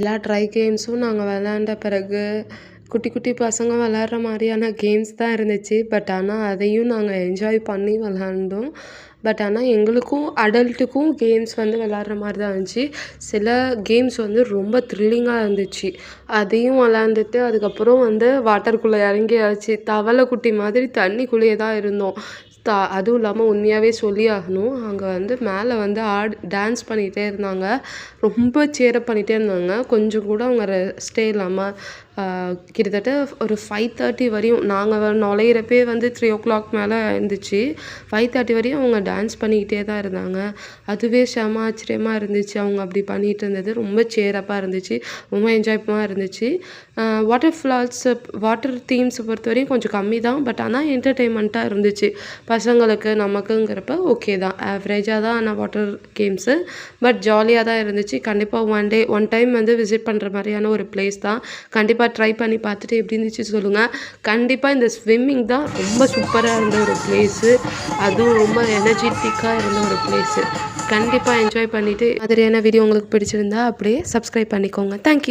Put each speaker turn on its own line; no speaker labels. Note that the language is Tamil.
எல்லா ட்ரை கேம்ஸும் நாங்க விளையாண்ட பிறகு, குட்டி குட்டி பசங்க விளையாடுற மாரியான கேம்ஸ் தான் இருந்துச்சு. பட் ஆனா அதையும் நாங்க என்ஜாய் பண்ணி விளையாண்டோம். பட் ஆனா எங்களுக்கும் அடல்ட்டுக்கும் கேம்ஸ் வந்து விளையாடுற மாரி தான் இருந்துச்சு. சில கேம்ஸ் வந்து ரொம்ப த்ரில்லிங்கா இருந்துச்சு. அதையும் விளையாண்டுட்டு அதுக்கப்புறம் வந்து வாட்டருக்குள்ள இறங்கியாச்சு. தவளை குட்டி மாதிரி தண்ணிக்குள்ளேயே தான் இருந்தோம். அதுவும் இல்லாம உண்மையாவே சொல்லி ஆகணும். அங்க வந்து மேல வந்து டான்ஸ் பண்ணிட்டே இருந்தாங்க. ரொம்ப சேரப் பண்ணிட்டே இருந்தாங்க. கொஞ்சம் கூட அவங்க ரெஸ்ட்டே இல்லாம கிட்டத்தட்ட ஒரு 5:30 வரையும் நாங்க நுழையிறப்பயே வந்து 3:00 மேல இருந்துச்சு. 5:30 வரையும் அவங்க டான்ஸ் பண்ணிக்கிட்டே தான் இருந்தாங்க. அதுவே செம ஆச்சரியமா இருந்துச்சு. அவங்க அப்படி பண்ணிட்டு இருந்தது. ரொம்ப சேரப்பா இருந்துச்சு. ரொம்ப என்ஜாய்புல்லா இருந்துச்சு. வாட்டர் தீம்ஸ பொறுத்தவரையும் கொஞ்சம் கம்மி தான். பட் ஆனா என்டர்டெயின்மெண்ட்டா இருந்துச்சு. பசங்களுக்கு நமக்குங்கிறப்ப ஓகே தான். ஆவரேஜா தான் ஆனா வாட்டர் கேம்ஸு. பட் ஜாலியா தான் இருந்துச்சு. கண்டிப்பா ஒன் டைம் வந்து விசிட் பண்ற மாரியான ஒரு பிளேஸ் தான். கண்டிப்பா ட்ரை பண்ணி பார்த்துட்டு எப்படி இருந்துச்சு சொல்லுங்க. கண்டிப்பா இந்த ஸ்விம்மிங் தான் ரொம்ப சூப்பரா இருந்த ஒரு பிளேஸு. அதுவும் ரொம்ப எனர்ஜெட்டிக்கா இருந்த ஒரு பிளேஸு. கண்டிப்பா என்ஜாய் பண்ணிட்டு மாதிரியான வீடியோ உங்களுக்கு பிடிச்சிருந்தா அப்படியே சப்ஸ்கிரைப் பண்ணிக்கோங்க. Thank you.